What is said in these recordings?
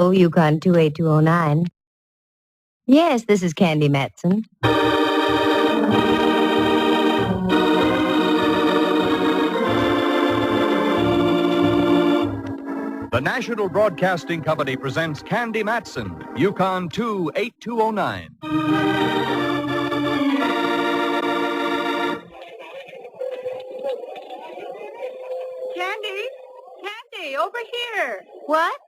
Hello, Yukon 28209. Yes, this is Candy Matson. The National Broadcasting Company presents Candy Matson, Yukon 28209. Candy, over here. What?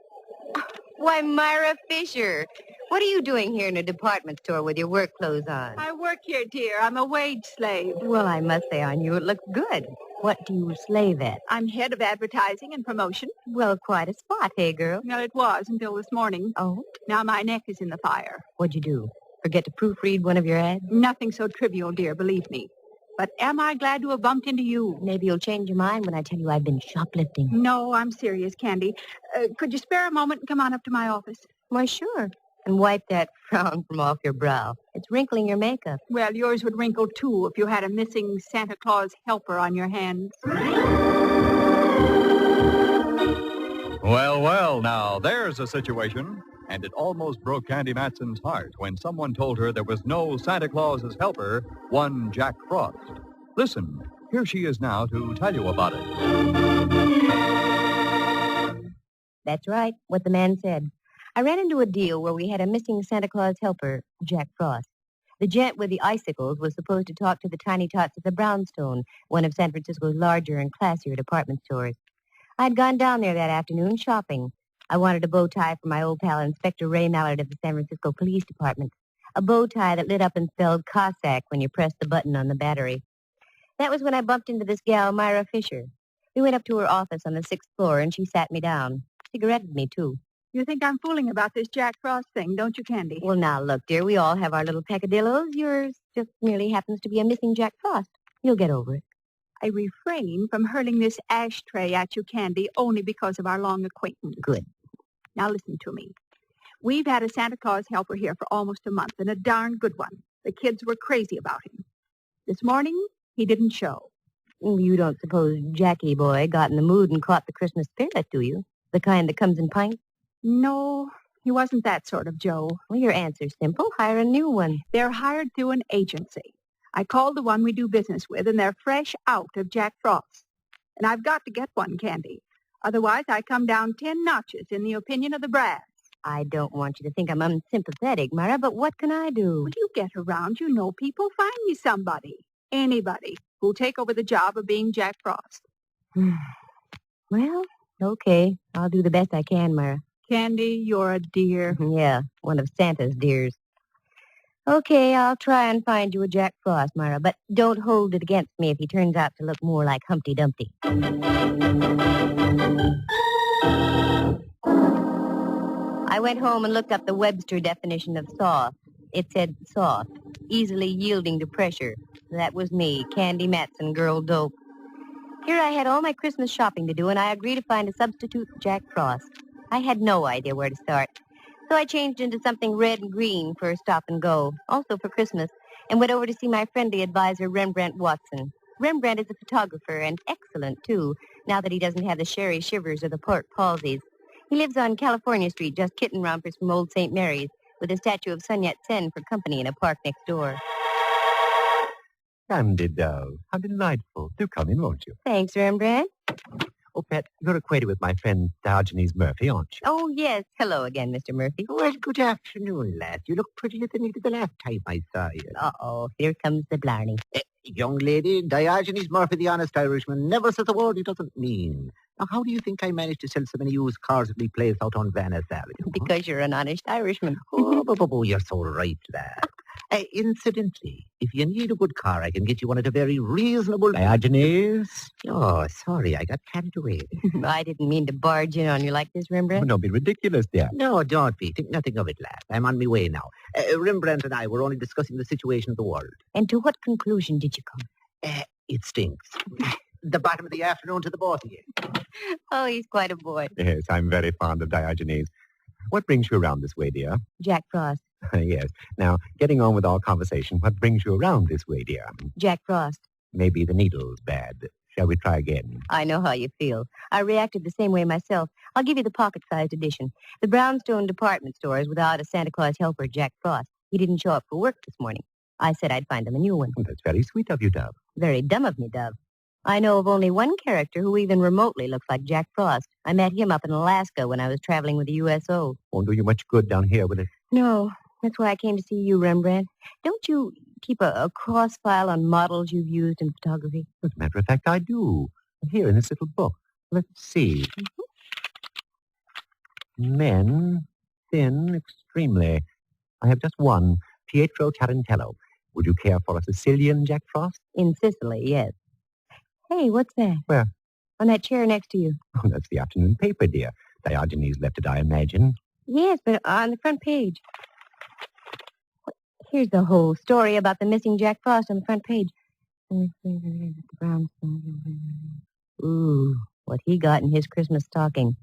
Why, Myra Fisher. What are you doing here in a department store with your work clothes on? I work here, dear. I'm a wage slave. Well, I must say on you it looks good. What do you slave at? I'm head of advertising and promotion. Well, quite a spot, hey, girl. Well, it was until this morning. Oh? Now my neck is in the fire. What'd you do? Forget to proofread one of your ads? Nothing so trivial, dear, believe me. But am I glad to have bumped into you? Maybe you'll change your mind when I tell you I've been shoplifting. No, I'm serious, Candy. Could you spare a moment and come on up to my office? Why, sure. And wipe that frown from off your brow. It's wrinkling your makeup. Well, yours would wrinkle, too, if you had a missing Santa Claus helper on your hands. Well, now, there's a situation. And it almost broke Candy Matson's heart when someone told her there was no Santa Claus's helper, one Jack Frost. Listen, here she is now to tell you about it. That's right, what the man said. I ran into a deal where we had a missing Santa Claus helper, Jack Frost. The gent with the icicles was supposed to talk to the tiny tots at the Brownstone, one of San Francisco's larger and classier department stores. I'd gone down there that afternoon shopping. I wanted a bow tie for my old pal, Inspector Ray Mallard of the San Francisco Police Department. A bow tie that lit up and spelled Cossack when you pressed the button on the battery. That was when I bumped into this gal, Myra Fisher. We went up to her office on the 6th floor, and she sat me down. Cigaretted me, too. You think I'm fooling about this Jack Frost thing, don't you, Candy? Well, now, look, dear, we all have our little peccadillos. Yours just merely happens to be a missing Jack Frost. You'll get over it. I refrain from hurling this ashtray at you, Candy, only because of our long acquaintance. Good. Now listen to me. We've had a Santa Claus helper here for almost a month, and a darn good one. The kids were crazy about him. This morning, he didn't show. You don't suppose Jackie boy got in the mood and caught the Christmas spirit, do you? The kind that comes in pints? No, he wasn't that sort of Joe. Well, your answer's simple. Hire a new one. They're hired through an agency. I called the one we do business with, and they're fresh out of Jack Frost. And I've got to get one, Candy. Otherwise, I come down 10 notches in the opinion of the brass. I don't want you to think I'm unsympathetic, Myra, but what can I do? Would you get around? You know people. Find me somebody, anybody, who'll take over the job of being Jack Frost. Well, okay. I'll do the best I can, Myra. Candy, you're a dear. Yeah, one of Santa's dears. Okay, I'll try and find you a Jack Frost, Myra, but don't hold it against me if he turns out to look more like Humpty Dumpty. I went home and looked up the Webster definition of soft. It said soft, easily yielding to pressure. That was me, Candy Matson, girl dope. Here I had all my Christmas shopping to do, and I agreed to find a substitute for Jack Frost. I had no idea where to start. So I changed into something red and green for a stop and go, also for Christmas, and went over to see my friendly advisor, Rembrandt Watson. Rembrandt is a photographer, and excellent, too, now that he doesn't have the sherry shivers or the pork palsies. He lives on California Street, just kitten rompers from Old St. Mary's, with a statue of Sun Yat-sen for company in a park next door. Candy doll, how delightful. Do come in, won't you? Thanks, Rembrandt. Oh, Pet, you're acquainted with my friend Diogenes Murphy, aren't you? Oh, yes. Hello again, Mr. Murphy. Well, good afternoon, lad. You look prettier than you did the last time I saw you. Uh-oh, here comes the blarney. Young lady, Diogenes Murphy, the honest Irishman, never says a word he doesn't mean. Now, how do you think I managed to sell so many used cars at my place out on Venice Avenue? Because you're an honest Irishman. Oh, you're so right, lad. Incidentally, if you need a good car, I can get you one at a very reasonable... Diogenes? Oh, sorry, I got carried away. I didn't mean to barge in on you like this, Rembrandt. Don't be ridiculous, dear. No, don't be. Think nothing of it, lad. I'm on my way now. Rembrandt and I were only discussing the situation of the world. And to what conclusion did you come? It stinks. The bottom of the afternoon to the both of you. Oh, he's quite a boy. Yes, I'm very fond of Diogenes. What brings you around this way, dear? Jack Frost. Yes. Now, getting on with our conversation, what brings you around this way, dear? Jack Frost. Maybe the needle's bad. Shall we try again? I know how you feel. I reacted the same way myself. I'll give you the pocket-sized edition. The Brownstone department store is without a Santa Claus helper, Jack Frost. He didn't show up for work this morning. I said I'd find him a new one. Well, that's very sweet of you, Dove. Very dumb of me, Dove. I know of only one character who even remotely looks like Jack Frost. I met him up in Alaska when I was traveling with the USO. Won't do you much good down here, will it? No, that's why I came to see you, Rembrandt. Don't you keep a cross-file on models you've used in photography? As a matter of fact, I do. Here in this little book. Let's see. Men, thin, extremely. I have just one, Pietro Tarantello. Would you care for a Sicilian Jack Frost? In Sicily, yes. Hey, what's that? Where? On that chair next to you. Oh, that's the afternoon paper, dear. Diogenes left it, I imagine. Yes, but on the front page. Here's the whole story about the missing Jack Frost on the front page. Ooh, what he got in his Christmas stocking.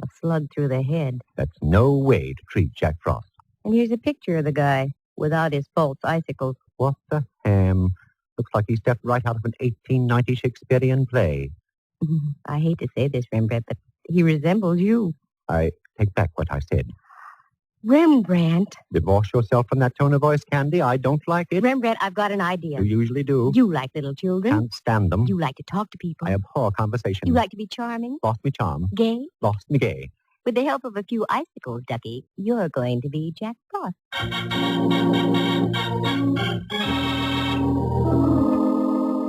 A slug through the head. That's no way to treat Jack Frost. And here's a picture of the guy without his false icicles. What the ham? Looks like he stepped right out of an 1890 Shakespearean play. I hate to say this, Rembrandt, but he resembles you. I take back what I said. Rembrandt. Divorce yourself from that tone of voice, Candy. I don't like it. Rembrandt, I've got an idea. You usually do. You like little children. Can't stand them. You like to talk to people. I abhor conversation. You like to be charming. Lost me charm. Gay. Lost me gay. With the help of a few icicles, Ducky, you're going to be Jack Frost.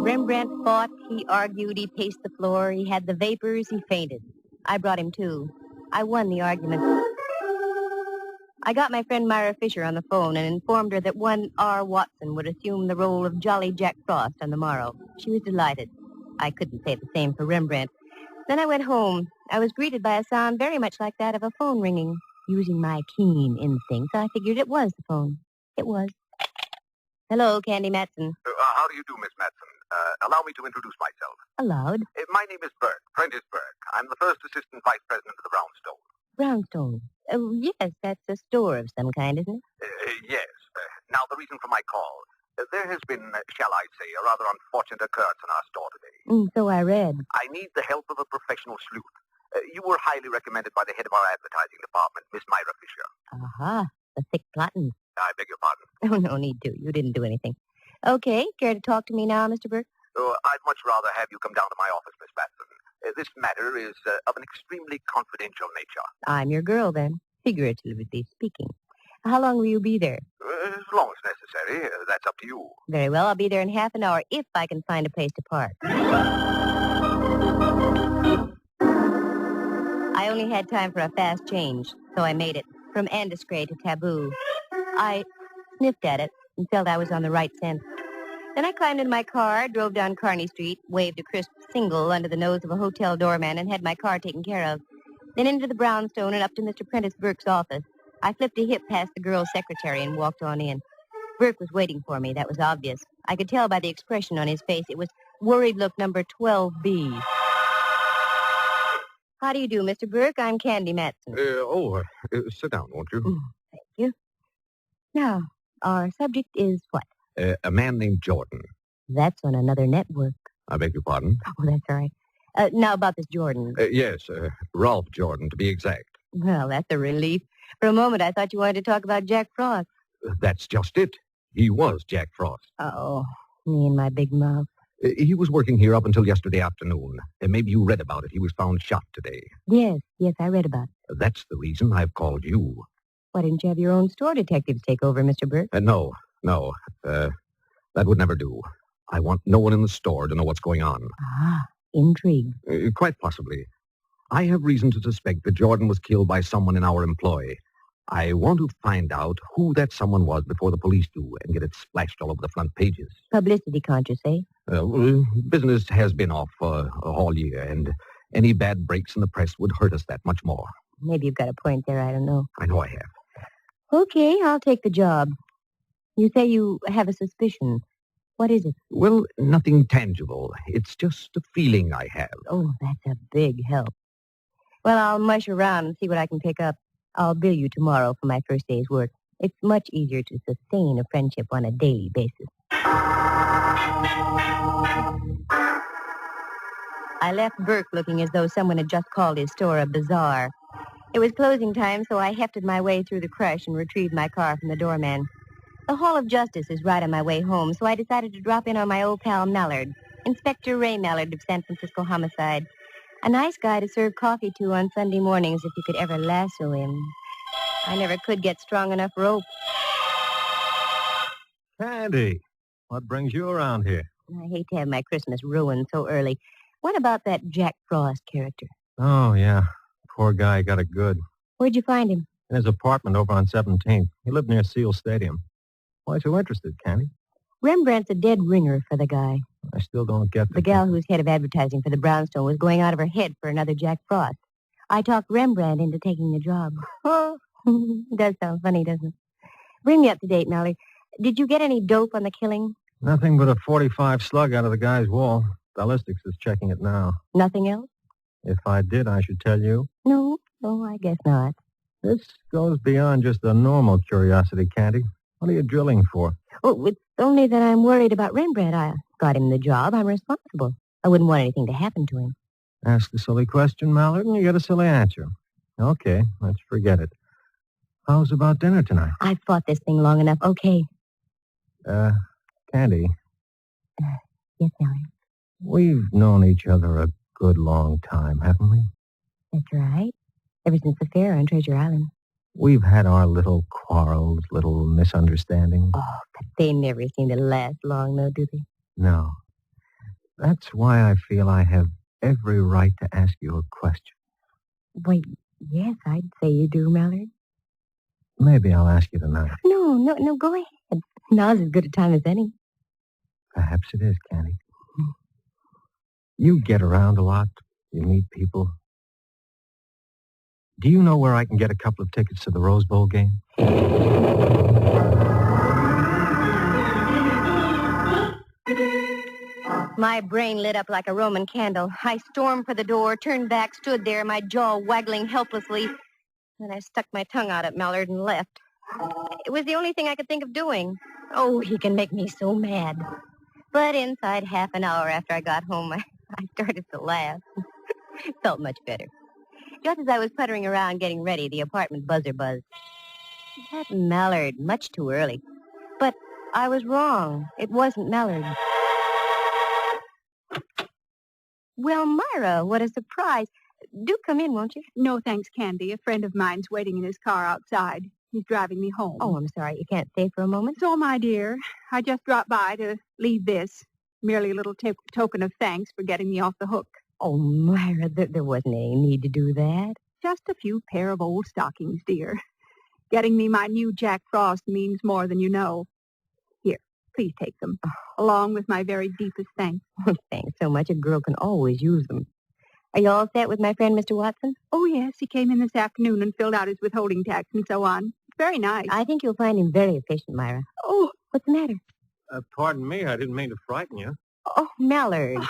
Rembrandt fought, he argued, he paced the floor, he had the vapors, he fainted. I brought him to. I won the argument. I got my friend Myra Fisher on the phone and informed her that one R. Watson would assume the role of Jolly Jack Frost on the morrow. She was delighted. I couldn't say the same for Rembrandt. Then I went home. I was greeted by a sound very much like that of a phone ringing. Using my keen instincts, I figured it was the phone. It was. Hello, Candy Matson. How do you do, Miss Matson? Allow me to introduce myself. Allowed. My name is Burke, Prentice Burke. I'm the first assistant vice president of the Brownstone. Brownstone. Oh, yes, that's a store of some kind, isn't it? Yes. Now, the reason for my call. There has been, shall I say, a rather unfortunate occurrence in our store today. So I read. I need the help of a professional sleuth. You were highly recommended by the head of our advertising department, Miss Myra Fisher. Aha, the thick plotting. I beg your pardon. Oh, no need to. You didn't do anything. Okay, care to talk to me now, Mr. Burke? I'd much rather have you come down to my office, Miss Matson. This matter is of an extremely confidential nature. I'm your girl, then, figuratively speaking. How long will you be there? As long as necessary. That's up to you. Very well, I'll be there in half an hour if I can find a place to park. I only had time for a fast change, so I made it from Andescray to Taboo. I sniffed at it and felt I was on the right scent. Then I climbed into my car, drove down Kearny Street, waved a crisp single under the nose of a hotel doorman, and had my car taken care of. Then into the Brownstone and up to Mr. Prentice Burke's office. I flipped a hip past the girl's secretary and walked on in. Burke was waiting for me. That was obvious. I could tell by the expression on his face. It was worried look number 12B. How do you do, Mr. Burke? I'm Candy Matson. Sit down, won't you? Thank you. Now, our subject is what? A man named Jordan. That's on another network. I beg your pardon? Oh, that's all right. Now about this Jordan. Yes, Ralph Jordan, to be exact. Well, that's a relief. For a moment, I thought you wanted to talk about Jack Frost. That's just it. He was Jack Frost. Oh, me and my big mouth. He was working here up until yesterday afternoon. Maybe you read about it. He was found shot today. Yes, I read about it. That's the reason I've called you. Why didn't you have your own store detectives take over, Mr. Burke? No. That would never do. I want no one in the store to know what's going on. Ah, intrigue. Quite possibly. I have reason to suspect that Jordan was killed by someone in our employ. I want to find out who that someone was before the police do and get it splashed all over the front pages. Publicity conscious, eh? Business has been off all year, and any bad breaks in the press would hurt us that much more. Maybe you've got a point there, I don't know. I know I have. Okay, I'll take the job. You say you have a suspicion. What is it? Well, nothing tangible. It's just a feeling I have. Oh, that's a big help. Well, I'll mush around and see what I can pick up. I'll bill you tomorrow for my first day's work. It's much easier to sustain a friendship on a daily basis. I left Burke looking as though someone had just called his store a bazaar. It was closing time, so I hefted my way through the crush and retrieved my car from the doorman. The Hall of Justice is right on my way home, so I decided to drop in on my old pal Mallard, Inspector Ray Mallard of San Francisco Homicide. A nice guy to serve coffee to on Sunday mornings if you could ever lasso him. I never could get strong enough rope. Candy, what brings you around here? I hate to have my Christmas ruined so early. What about that Jack Frost character? Oh, yeah. Poor guy got it good. Where'd you find him? In his apartment over on 17th. He lived near Seal Stadium. Why so interested, Candy? Rembrandt's a dead ringer for the guy. I still don't get The gal who's head of advertising for the Brownstone was going out of her head for another Jack Frost. I talked Rembrandt into taking the job. It does sound funny, doesn't it? Bring me up to date, Mallard. Did you get any dope on the killing? Nothing but a .45 slug out of the guy's wall. Ballistics is checking it now. Nothing else? If I did, I should tell you. No, I guess not. This goes beyond just a normal curiosity, Candy. What are you drilling for? Oh, it's only that I'm worried about Rembrandt. I got him the job. I'm responsible. I wouldn't want anything to happen to him. Ask a silly question, Mallard, and you get a silly answer. Okay, let's forget it. How's about dinner tonight? I've fought this thing long enough. Okay. Candy. Yes, Mallard. We've known each other a good long time, haven't we? That's right. Ever since the fair on Treasure Island. We've had our little quarrels, little misunderstandings. Oh, but they never seem to last long, though, do they? No. That's why I feel I have every right to ask you a question. Wait, yes, I'd say you do, Mallard. Maybe I'll ask you tonight. No, go ahead. Now's as good a time as any. Perhaps it is, Candy. You get around a lot. You meet people. Do you know where I can get a couple of tickets to the Rose Bowl game? My brain lit up like a Roman candle. I stormed for the door, turned back, stood there, my jaw waggling helplessly. Then I stuck my tongue out at Mallard and left. It was the only thing I could think of doing. Oh, he can make me so mad. But inside half an hour after I got home, I started to laugh. Felt much better. Just as I was puttering around getting ready, the apartment buzzer buzzed. That Mallard, much too early. But I was wrong. It wasn't Mallard. Well, Myra, what a surprise. Do come in, won't you? No, thanks, Candy. A friend of mine's waiting in his car outside. He's driving me home. Oh, I'm sorry. You can't stay for a moment? So, my dear, I just dropped by to leave this. Merely a little token of thanks for getting me off the hook. Oh, Myra, there wasn't any need to do that. Just a few pair of old stockings, dear. Getting me my new Jack Frost means more than you know. Here, please take them, along with my very deepest thanks. Oh, thanks so much. A girl can always use them. Are you all set with my friend, Mr. Watson? Oh, yes. He came in this afternoon and filled out his withholding tax and so on. Very nice. I think you'll find him very efficient, Myra. Oh, what's the matter? Pardon me. I didn't mean to frighten you. Oh, Mallard.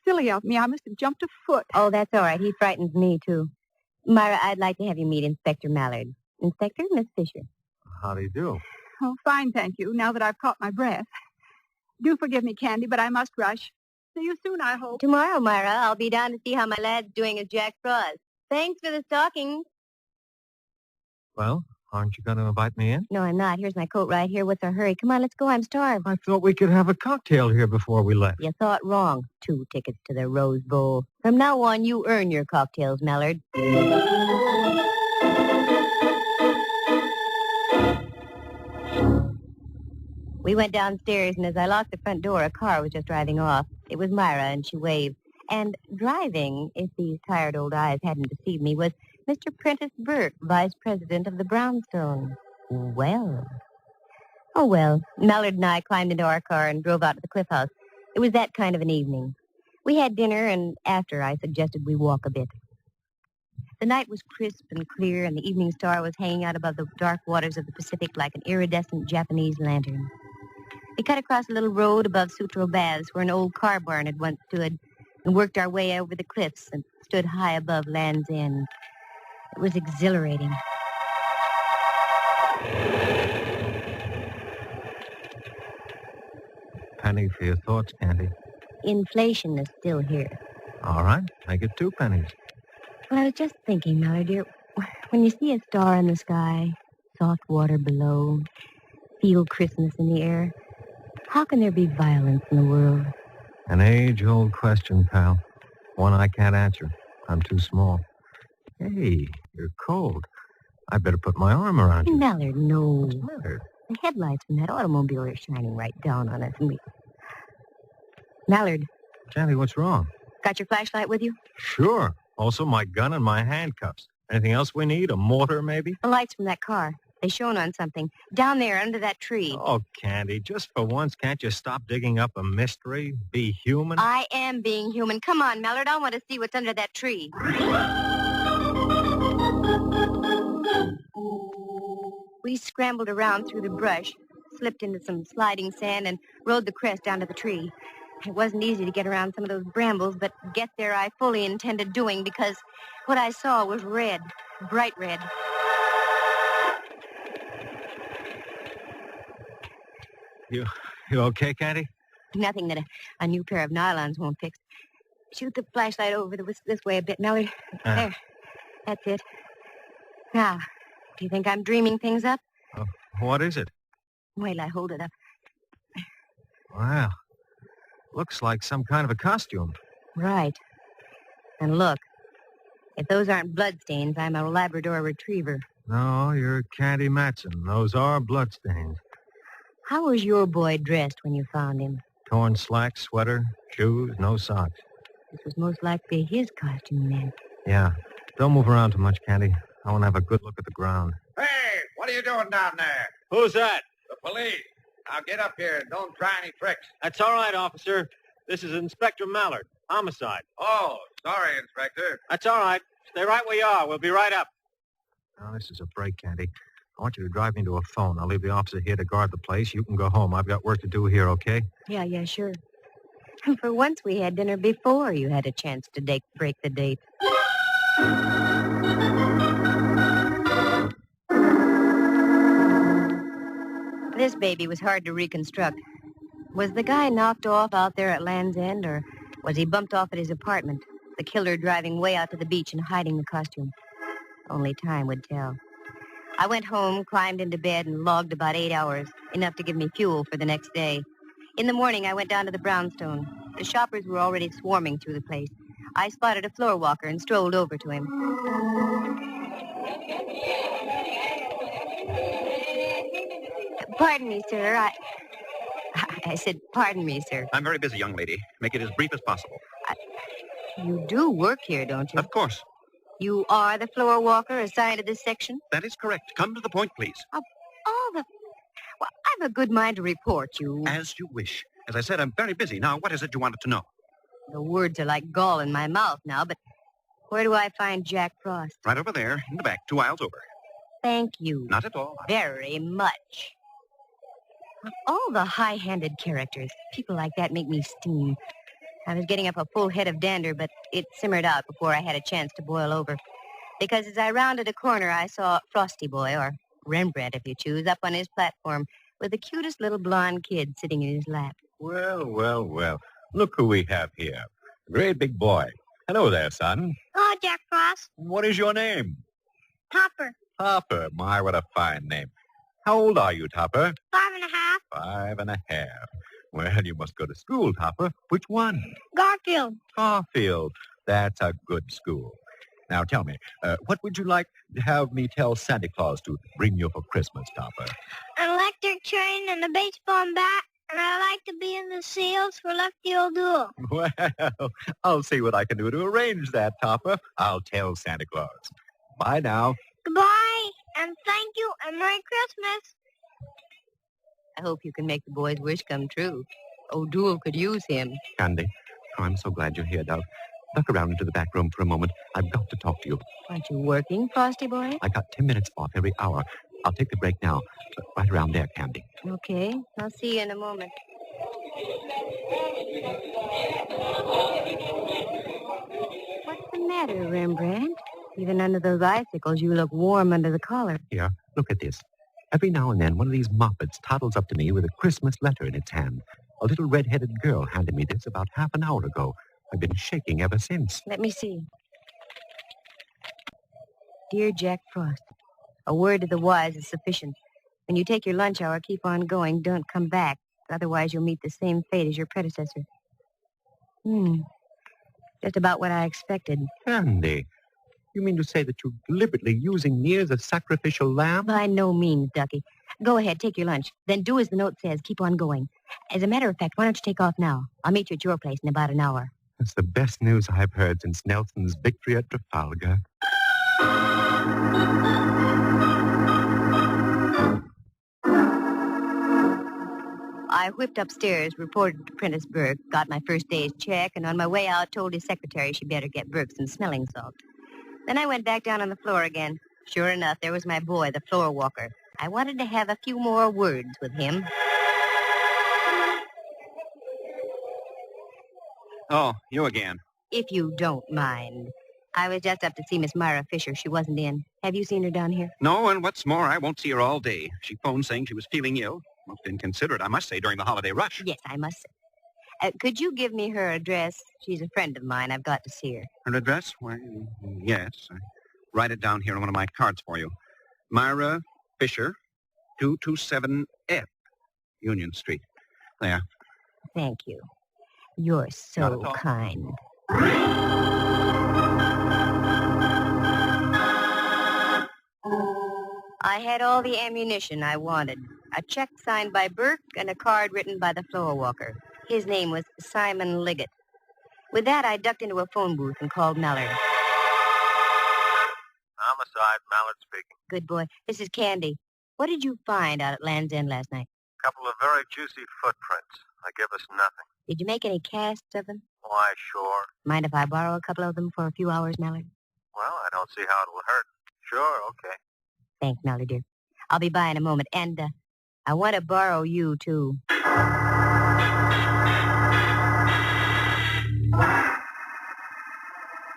Silly of me. I must have jumped a foot. Oh, that's all right. He frightens me, too. Myra, I'd like to have you meet Inspector Mallard. Inspector, Miss Fisher. How do you do? Oh, fine, thank you, now that I've caught my breath. Do forgive me, Candy, but I must rush. See you soon, I hope. Tomorrow, Myra, I'll be down to see how my lad's doing as Jack Frost. Thanks for the stockings. Well, aren't you going to invite me in? No, I'm not. Here's my coat right here. What's our hurry? Come on, let's go. I'm starved. I thought we could have a cocktail here before we left. You thought wrong. 2 tickets to the Rose Bowl. From now on, you earn your cocktails, Mallard. We went downstairs, and as I locked the front door, a car was just driving off. It was Myra, and she waved. And driving, if these tired old eyes hadn't deceived me, was Mr. Prentice Burke, vice president of the Brownstone. Well. Oh, well. Mallard and I climbed into our car and drove out to the Cliff House. It was that kind of an evening. We had dinner, and after, I suggested we walk a bit. The night was crisp and clear, and the evening star was hanging out above the dark waters of the Pacific like an iridescent Japanese lantern. We cut across a little road above Sutro Baths, where an old car barn had once stood, and worked our way over the cliffs and stood high above Land's End. It was exhilarating. Penny for your thoughts, Candy. Inflation is still here. All right, make it 2 pennies. Well, I was just thinking, Mallard, dear, when you see a star in the sky, soft water below, feel Christmas in the air, how can there be violence in the world? An age-old question, pal. One I can't answer. I'm too small. Hey, you're cold. I better put my arm around you. Mallard, no. What's the matter? The headlights from that automobile are shining right down on us, and we... Mallard, Candy, what's wrong? got your flashlight with you? Sure. Also my gun and my handcuffs. Anything else we need? A mortar, maybe? The lights from that car. They shone on something. Down there, under that tree. Oh, Candy, just for once, can't you stop digging up a mystery? Be human? I am being human. Come on, Mallard. I want to see what's under that tree. We scrambled around through the brush, slipped into some sliding sand, and rode the crest down to the tree. It wasn't easy to get around some of those brambles, but get there I fully intended doing because what I saw was red, bright red. You okay, Candy? Nothing that a new pair of nylons won't fix. Shoot the flashlight over this way a bit, Mallard. There. That's it. Now, do you think I'm dreaming things up? What is it? Wait till I hold it up. Wow. Looks like some kind of a costume. Right. And look, if those aren't bloodstains, I'm a Labrador retriever. No, you're Candy Matson. Those are bloodstains. How was your boy dressed when you found him? Torn slacks, sweater, shoes, no socks. This was most likely his costume, then. Yeah. Don't move around too much, Candy. I want to have a good look at the ground. Hey, what are you doing down there? Who's that? The police. Now get up here and don't try any tricks. That's all right, officer. This is Inspector Mallard. Homicide. Oh, sorry, Inspector. That's all right. Stay right where you are. We'll be right up. Now, this is a break, Candy. I want you to drive me to a phone. I'll leave the officer here to guard the place. You can go home. I've got work to do here, okay? Yeah, sure. And for once we had dinner before you had a chance to break the date. This baby was hard to reconstruct. Was the guy knocked off out there at Land's End, or was he bumped off at his apartment, the killer driving way out to the beach and hiding the costume? Only time would tell. I went home, climbed into bed, and logged about 8 hours, enough to give me fuel for the next day. In the morning, I went down to the brownstone. The shoppers were already swarming through the place. I spotted a floor walker and strolled over to him. Pardon me, sir. I said, pardon me, sir. I'm very busy, young lady. Make it as brief as possible. You do work here, don't you? Of course. You are the floor walker assigned to this section? That is correct. Come to the point, please. Well, I've a good mind to report you. As you wish. As I said, I'm very busy. Now, what is it you wanted to know? The words are like gall in my mouth now, but where do I find Jack Frost? Right over there, in the back, 2 aisles over. Thank you. Not at all. Very much. Of all the high-handed characters, people like that make me steam. I was getting up a full head of dander, but it simmered out before I had a chance to boil over. Because as I rounded a corner, I saw Frosty Boy, or Rembrandt, if you choose, up on his platform with the cutest little blonde kid sitting in his lap. Well. Look who we have here. A great big boy. Hello there, son. Hello, Jack Frost. What is your name? Topper. Topper. My, what a fine name. How old are you, Topper? 5.5. 5.5. Well, you must go to school, Topper. Which one? Garfield. Garfield. That's a good school. Now, tell me, what would you like to have me tell Santa Claus to bring you for Christmas, Topper? An electric train and a baseball bat, and I like to be in the seals for Lefty O'Doul. Well, I'll see what I can do to arrange that, Topper. I'll tell Santa Claus. Bye now. Goodbye, and thank you, and Merry Christmas. I hope you can make the boy's wish come true. O'Doul could use him. Candy, I'm so glad you're here, Dove. Duck around into the back room for a moment. I've got to talk to you. Aren't you working, Frosty Boy? I got 10 minutes off every hour. I'll take the break now. Right around there, Candy. Okay, I'll see you in a moment. What's the matter, Rembrandt? Even under those icicles, you look warm under the collar. Here, look at this. Every now and then, one of these moppets toddles up to me with a Christmas letter in its hand. A little red-headed girl handed me this about half an hour ago. I've been shaking ever since. Let me see. Dear Jack Frost, a word to the wise is sufficient. When you take your lunch hour, keep on going. Don't come back. Otherwise, you'll meet the same fate as your predecessor. Just about what I expected. Candy, you mean to say that you're deliberately using me as a sacrificial lamb? By no means, Ducky. Go ahead, take your lunch. Then do as the note says. Keep on going. As a matter of fact, why don't you take off now? I'll meet you at your place in about an hour. That's the best news I've heard since Nelson's victory at Trafalgar. I whipped upstairs, reported to Prentice Burke, got my first day's check, and on my way out told his secretary she'd better get Burke some smelling salt. Then I went back down on the floor again. Sure enough, there was my boy, the floor walker. I wanted to have a few more words with him. Oh, you again. If you don't mind. I was just up to see Miss Myra Fisher. She wasn't in. Have you seen her down here? No, and what's more, I won't see her all day. She phoned saying she was feeling ill. Most inconsiderate, I must say, during the holiday rush. Yes, I must say. Could you give me her address? She's a friend of mine. I've got to see her. Her address? Why, yes. I write it down here on one of my cards for you. Myra Fisher, 227F, Union Street. There. Thank you. You're so kind. I had all the ammunition I wanted. A check signed by Burke and a card written by the floor walker. His name was Simon Liggett. With that, I ducked into a phone booth and called Mallard. Homicide, Mallard speaking. Good boy. This is Candy. What did you find out at Land's End last night? A couple of very juicy footprints. They give us nothing. Did you make any casts of them? Why, sure. Mind if I borrow a couple of them for a few hours, Mallard? Well, I don't see how it will hurt. Sure, okay. Thanks, Mallard, dear. I'll be by in a moment. And I want to borrow you, too.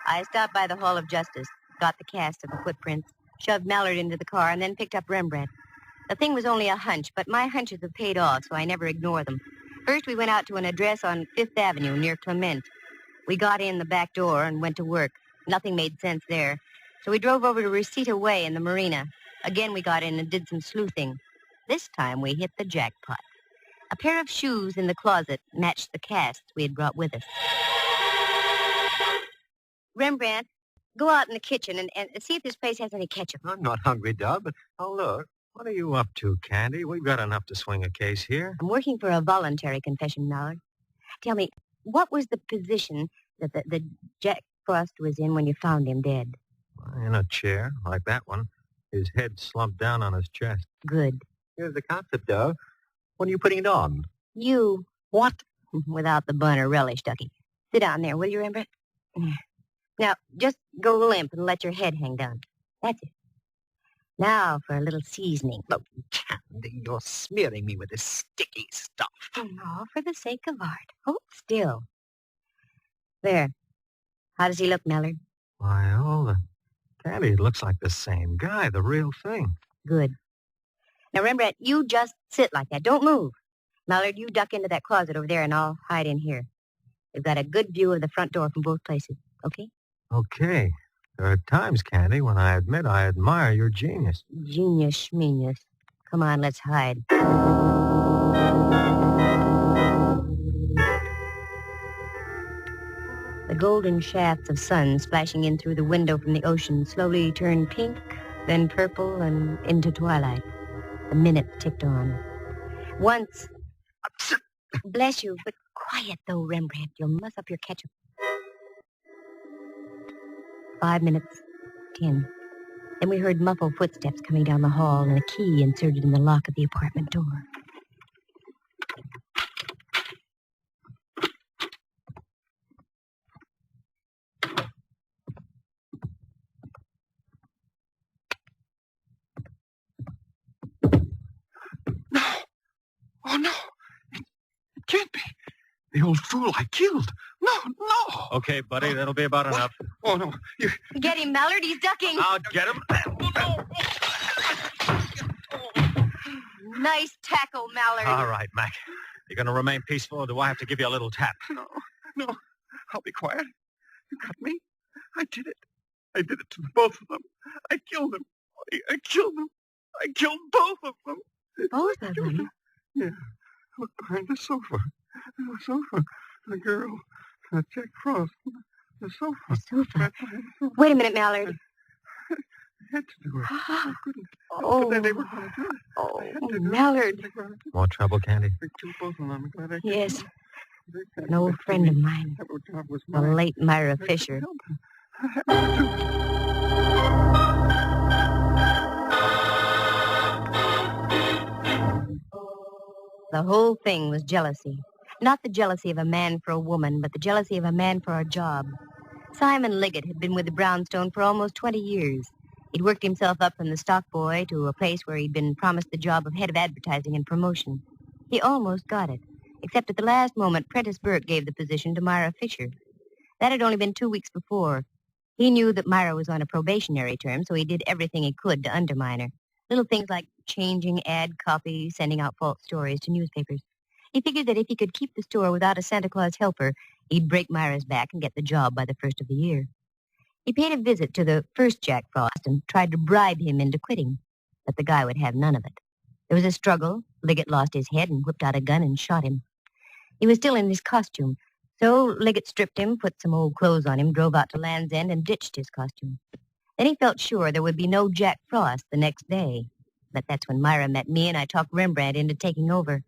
I stopped by the Hall of Justice, got the cast of the footprints, shoved Mallard into the car, and then picked up Rembrandt. The thing was only a hunch, but my hunches have paid off, so I never ignore them. First, we went out to an address on 5th Avenue near Clement. We got in the back door and went to work. Nothing made sense there. So we drove over to Reseda Way in the marina. Again, we got in and did some sleuthing. This time, we hit the jackpot. A pair of shoes in the closet matched the casts we had brought with us. Rembrandt, go out in the kitchen and see if this place has any ketchup. I'm not hungry, Dub, but look. What are you up to, Candy? We've got enough to swing a case here. I'm working for a voluntary confession, Mallard. Tell me, what was the position that the Jack Frost was in when you found him dead? In a chair, like that one. His head slumped down on his chest. Good. Here's the concept, Dove. When are you putting it on? You. What? Without the bun or relish, Ducky. Sit down there, will you, Rembrandt? Now, just go limp and let your head hang down. That's it. Now for a little seasoning. Oh, Candy, you're smearing me with this sticky stuff. Oh, no, for the sake of art. Hold still. There. How does he look, Mallard? Why, Candy, it looks like the same guy, the real thing. Good. Now, Rembrandt, you just sit like that. Don't move. Mallard, you duck into that closet over there, and I'll hide in here. We've got a good view of the front door from both places, okay? Okay. There are times, Candy, when I admit I admire your genius. Genius schmenius. Come on, let's hide. The golden shafts of sun splashing in through the window from the ocean slowly turned pink, then purple, and into twilight. The minutes ticked on. Once... Bless you, but quiet, though, Rembrandt. You'll muss up your ketchup. 5 minutes, 10. Then we heard muffled footsteps coming down the hall and a key inserted in the lock of the apartment door. No! Oh, no! It can't be. The old fool I killed. No! Okay, buddy, that'll be about enough. Oh, no. Get him, Mallard. He's ducking. I'll get him. Nice tackle, Mallard. All right, Mac. You're going to remain peaceful, or do I have to give you a little tap? No. I'll be quiet. You got me. I did it. I did it to both of them. I killed them. I killed them. I killed both of them. Both of them? Yeah. Look behind the sofa. The sofa. The girl. Jack Frost. The sofa. The sofa. Right behind the sofa. Wait a minute, Mallard. I had to do it. I couldn't. Oh. But they were going to do it. Oh, Mallard. More trouble, Candy? I killed both of them. I'm glad I did. Yes. An old friend of mine. The late Myra Fisher. The whole thing was jealousy. Not the jealousy of a man for a woman, but the jealousy of a man for a job. Simon Liggett had been with the Brownstone for almost 20 years. He'd worked himself up from the stock boy to a place where he'd been promised the job of head of advertising and promotion. He almost got it, except at the last moment, Prentice Burke gave the position to Myra Fisher. That had only been 2 weeks before. He knew that Myra was on a probationary term, so he did everything he could to undermine her. Little things like changing ad copy, sending out false stories to newspapers. He figured that if he could keep the store without a Santa Claus helper, he'd break Myra's back and get the job by the first of the year. He paid a visit to the first Jack Frost and tried to bribe him into quitting, but the guy would have none of it. There was a struggle. Liggett lost his head and whipped out a gun and shot him. He was still in his costume, so Liggett stripped him, put some old clothes on him, drove out to Land's End, and ditched his costume. Then he felt sure there would be no Jack Frost the next day. But that's when Myra met me, and I talked Rembrandt into taking over.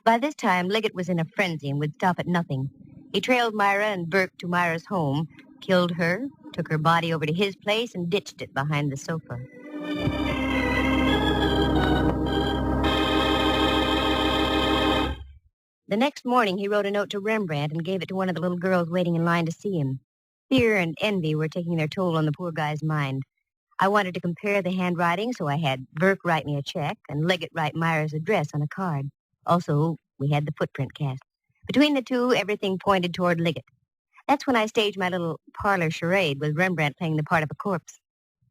By this time, Liggett was in a frenzy and would stop at nothing. He trailed Myra and Burke to Myra's home, killed her, took her body over to his place, and ditched it behind the sofa. The next morning, he wrote a note to Rembrandt and gave it to one of the little girls waiting in line to see him. Fear and envy were taking their toll on the poor guy's mind. I wanted to compare the handwriting, so I had Burke write me a check and Liggett write Myra's address on a card. Also, we had the footprint cast. Between the two, everything pointed toward Liggett. That's when I staged my little parlor charade with Rembrandt playing the part of a corpse.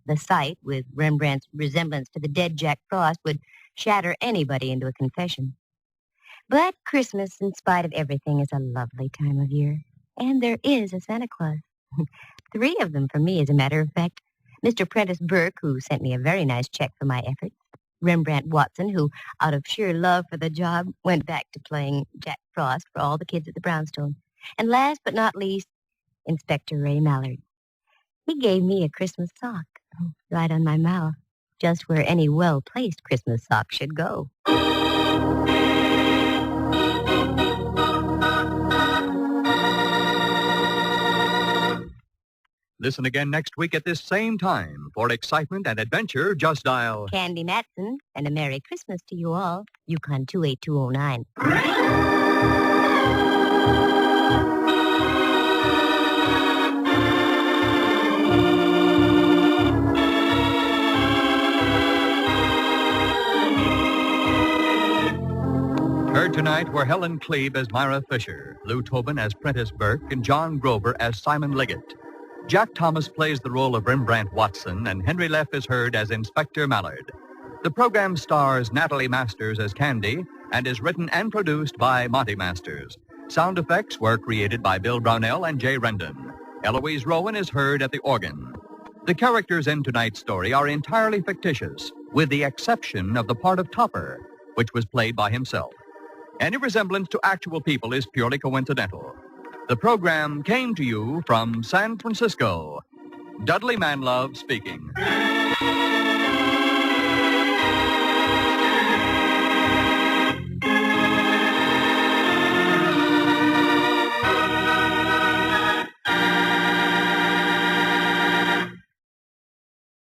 The sight, with Rembrandt's resemblance to the dead Jack Frost, would shatter anybody into a confession. But Christmas, in spite of everything, is a lovely time of year. And there is a Santa Claus. 3 of them for me, as a matter of fact. Mr. Prentice Burke, who sent me a very nice check for my efforts. Rembrandt Watson, who, out of sheer love for the job, went back to playing Jack Frost for all the kids at the Brownstone. And last but not least, Inspector Ray Mallard. He gave me a Christmas sock, right on my mouth, just where any well-placed Christmas sock should go. Listen again next week at this same time. For excitement and adventure, just dial Candy Matson, and a Merry Christmas to you all. Yukon 28209. Heard tonight were Helen Klebe as Myra Fisher, Lou Tobin as Prentice Burke, and John Grover as Simon Liggett. Jack Thomas plays the role of Rembrandt Watson, and Henry Leff is heard as Inspector Mallard. The program stars Natalie Masters as Candy and is written and produced by Monty Masters. Sound effects were created by Bill Brownell and Jay Rendon. Eloise Rowan is heard at the organ. The characters in tonight's story are entirely fictitious, with the exception of the part of Topper, which was played by himself. Any resemblance to actual people is purely coincidental. The program came to you from San Francisco. Dudley Manlove speaking.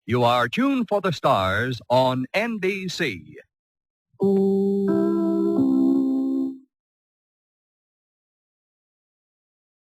You are tuned for the stars on NBC. Ooh.